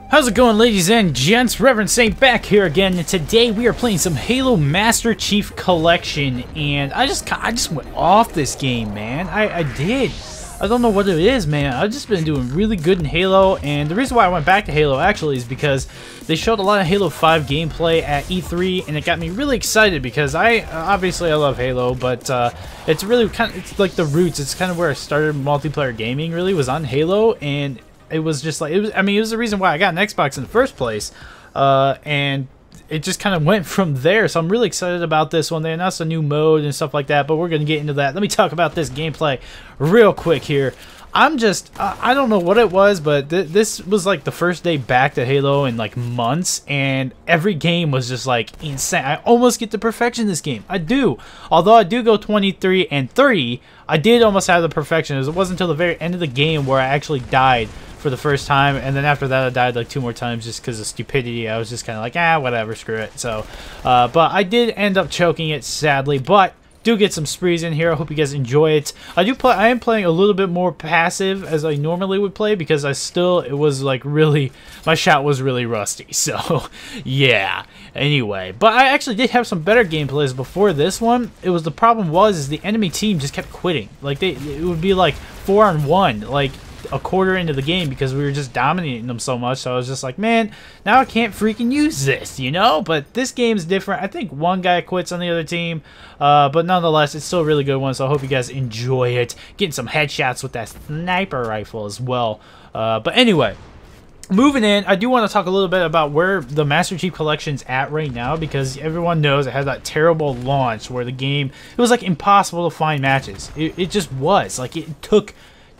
How's it going, ladies and gents? Reverend Saint back here again, and today we are playing some Halo Master Chief Collection, and I just went off this game, man. I did. I don't know what it is, man. I've just been doing really good in Halo, and the reason why I went back to Halo actually is because they showed a lot of Halo 5 gameplay at E3, and it got me really excited because obviously I love Halo, but it's really it's like the roots. It's kind of where I started multiplayer gaming. Really was on Halo, and it was just like it was the reason why I got an Xbox in the first place, and it just kind of went from there. So I'm really excited about this one. They announced a new mode and stuff like that, but we're gonna get into that. Let me talk about this gameplay real quick here. I'm just I don't know what it was, but this was like the first day back to Halo in like months, and every game was just like insane. I almost get to perfection this game. I do, although I do go 23 and 30. I did almost have the perfection. It wasn't until the very end of the game where I actually died for the first time, and then after that I died like 2 more times just because of stupidity. I was just kind of like, whatever, screw it. So but I did end up choking it, sadly, but do get some sprees in here. I hope you guys enjoy it. I am playing a little bit more passive as I normally would play, because it was like really, my shot was really rusty. So yeah, anyway, but I actually did have some better gameplays before this one. The problem was the enemy team just kept quitting. Like it would be like 4-on-1 like a quarter into the game because we were just dominating them so much. So I was just like, man, now I can't freaking use this, you know? But this game's different. I think one guy quits on the other team, but nonetheless, it's still a really good one. So I hope you guys enjoy it. Getting some headshots with that sniper rifle as well. But anyway, moving in, I do want to talk a little bit about where the Master Chief Collection's at right now, because everyone knows it had that terrible launch where it was like impossible to find matches. It just was. Like, it took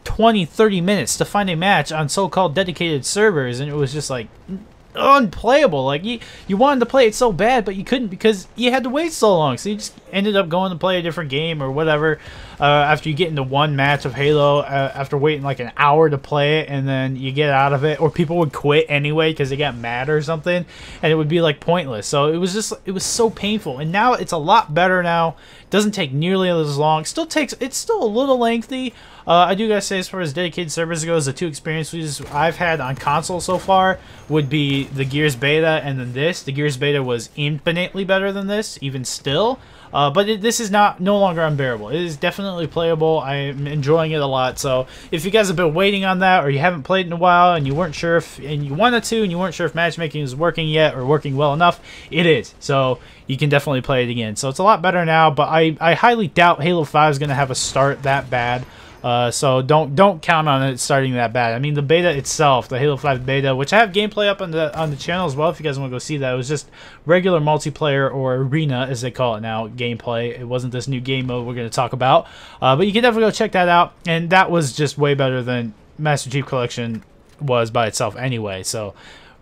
20-30 minutes to find a match on so-called dedicated servers, and it was just like unplayable. Like you wanted to play it so bad, but you couldn't because you had to wait so long. So you just ended up going to play a different game or whatever after you get into one match of Halo, after waiting like an hour to play it, and then you get out of it, or people would quit anyway because they got mad or something, and it would be like pointless. So it was so painful. And now it's a lot better now. It doesn't take nearly as long. It's still a little lengthy. I do gotta say, as far as dedicated servers goes, the 2 experiences I've had on console so far would be the Gears beta and then this. The Gears beta was infinitely better than this, even still. But this is no longer unbearable. It is definitely playable. I am enjoying it a lot. So if you guys have been waiting on that, or you haven't played in a while and you weren't sure and you wanted to, and you weren't sure if matchmaking is working yet or working well enough, it is. So you can definitely play it again. So it's a lot better now, but I highly doubt Halo 5 is going to have a start that bad. So don't count on it starting that bad. I mean, the beta itself, the Halo 5 beta, which I have gameplay up on the channel as well if you guys want to go see that. It was just regular multiplayer, or arena as they call it now, gameplay. It wasn't this new game mode we're going to talk about. But you can definitely go check that out, and that was just way better than Master Chief Collection was by itself anyway. So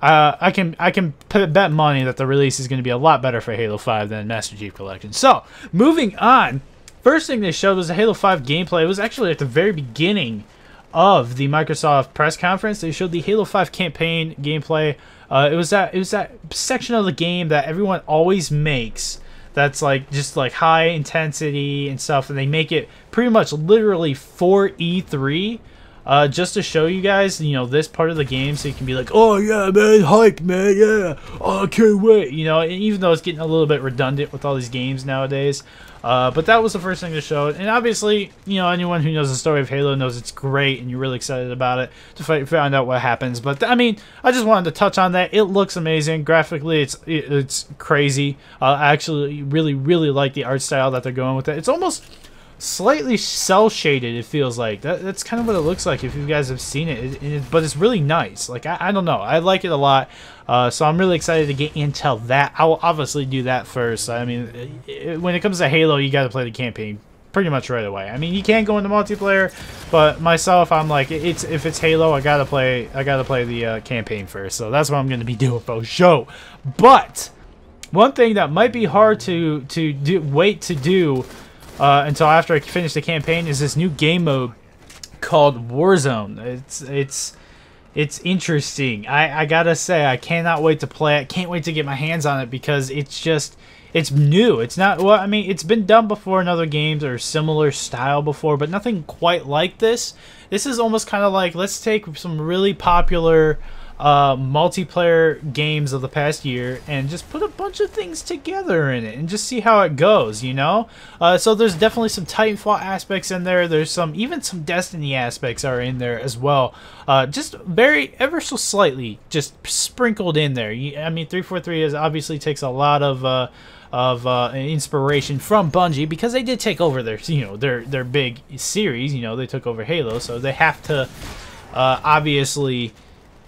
I can bet money that the release is going to be a lot better for Halo 5 than Master Chief Collection. So moving on. First thing they showed was the Halo 5 gameplay. It was actually at the very beginning of the Microsoft press conference. They showed the Halo 5 campaign gameplay. It was that section of the game that everyone always makes, that's like just like high intensity and stuff, and they make it pretty much literally for E3. Just to show you guys, you know, this part of the game, so you can be like, oh yeah, man, hype, man, yeah, oh, I can't wait, you know, and even though it's getting a little bit redundant with all these games nowadays. But that was the first thing to show it, and obviously, you know, anyone who knows the story of Halo knows it's great, and you're really excited about it to find out what happens. But I mean, I just wanted to touch on that. It looks amazing graphically. It's crazy. I actually really like the art style that they're going with it. It's almost slightly cell shaded, it feels like. That's kind of what it looks like if you guys have seen it, but it's really nice. Like, I don't know, I like it a lot. So I'm really excited to get into that. I will obviously do that first. I mean, when it comes to Halo, you got to play the campaign pretty much right away. I mean, you can go into multiplayer, but myself, I'm like, if it's Halo, I gotta play the campaign first. So that's what I'm going to be doing for sure. But one thing that might be hard to wait to do until after I finish the campaign is this new game mode called Warzone. It's interesting. I gotta say, I cannot wait to play it. Can't wait to get my hands on it, because it's new. It's not, well, I mean, it's been done before in other games or similar style before, but nothing quite like this. This is almost kind of like, let's take some really popular multiplayer games of the past year and just put a bunch of things together in it and just see how it goes, you know? So there's definitely some Titanfall aspects in there. There's even some Destiny aspects are in there as well. Just ever so slightly just sprinkled in there. I mean, 343 obviously takes a lot of inspiration from Bungie, because they did take over their big series. You know, they took over Halo, so they have to obviously,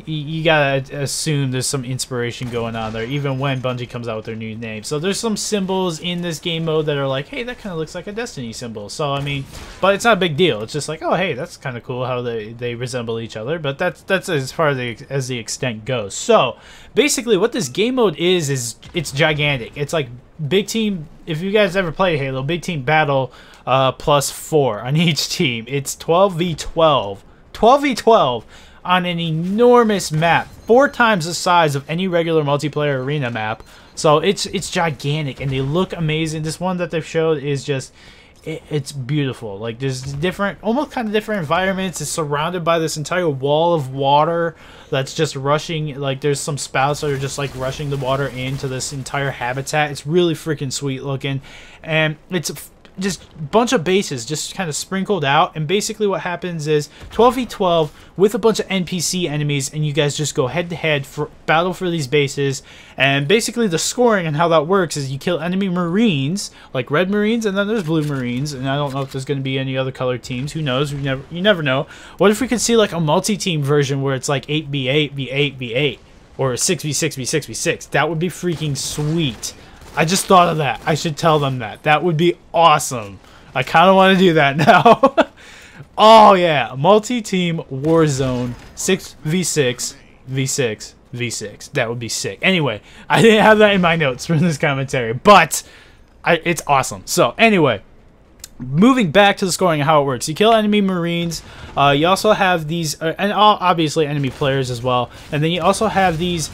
you gotta assume there's some inspiration going on there, even when Bungie comes out with their new name. So there's some symbols in this game mode that are like, hey, that kind of looks like a Destiny symbol. So I mean, but it's not a big deal. It's just like, oh, hey, that's kind of cool how they resemble each other. But that's as far as the extent goes. So basically, what this game mode is it's gigantic. It's like big team. If you guys ever played Halo, big team battle +4 on each team. It's 12v12. 12v12 on an enormous map, 4 times the size of any regular multiplayer arena map. So it's gigantic, and they look amazing. This one that they've showed is just, it's beautiful. Like, there's different, almost kind of different environments. It's surrounded by this entire wall of water that's just rushing. Like, there's some spouts that are just like rushing the water into this entire habitat. It's really freaking sweet looking, and it's just a bunch of bases just kind of sprinkled out. And basically what happens is 12v12 with a bunch of NPC enemies, and you guys just go head to head for battle for these bases. And basically the scoring and how that works is you kill enemy Marines, like red Marines, and then there's blue Marines, and I don't know if there's going to be any other colored teams. Who knows? You never know. What if we could see like a multi-team version where it's like 8v8 v8 v8, or 6v6 v6 v6? That would be freaking sweet. I just thought of that. I should tell them that. That would be awesome. I kind of want to do that now. Oh, yeah. Multi-team Warzone 6v6 v6 v6. That would be sick. Anyway, I didn't have that in my notes for this commentary, but it's awesome. So, anyway, moving back to the scoring and how it works. You kill enemy Marines. You also have these, and obviously enemy players as well. And then you also have these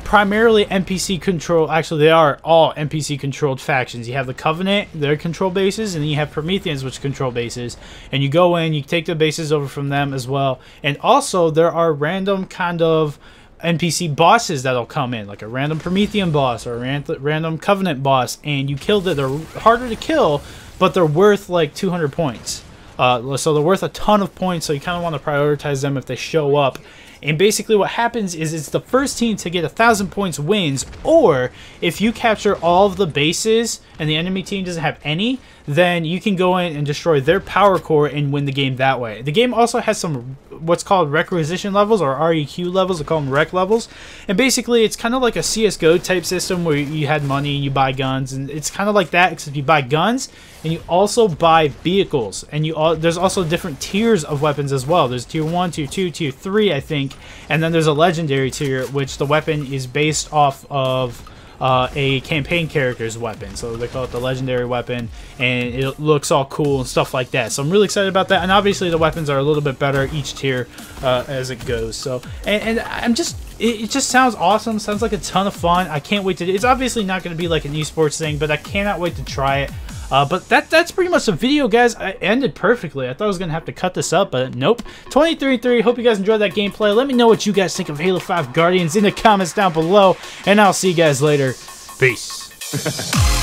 primarily NPC control. Actually, they are all NPC controlled factions. You have the Covenant, their control bases, and then you have Prometheans, which control bases. And you go in, you take the bases over from them as well. And also there are random kind of NPC bosses that'll come in, like a random Promethean boss or a random Covenant boss, and you kill them. They're harder to kill, but they're worth like 200 points. So they're worth a ton of points, so you kind of want to prioritize them if they show up. And basically what happens is it's the first team to get 1,000 points wins, or if you capture all of the bases and the enemy team doesn't have any, then you can go in and destroy their power core and win the game that way. The game also has some what's called requisition levels, or REQ levels. They call them rec levels. And basically it's kind of like a CSGO type system where you had money and you buy guns, and it's kind of like that, except you buy guns and you also buy vehicles. And there's also different tiers of weapons as well. There's tier 1, tier 2, tier 3, I think. And then there's a legendary tier, which the weapon is based off of a campaign character's weapon. So they call it the legendary weapon, and it looks all cool and stuff like that. So I'm really excited about that. And obviously the weapons are a little bit better each tier as it goes. So and I'm just, it just sounds awesome. Sounds like a ton of fun. I can't wait to. It's obviously not going to be like an esports thing, but I cannot wait to try it. But that's pretty much the video, guys. I ended perfectly. I thought I was going to have to cut this up, but nope. 23-3. Hope you guys enjoyed that gameplay. Let me know what you guys think of Halo 5 Guardians in the comments down below, and I'll see you guys later. Peace.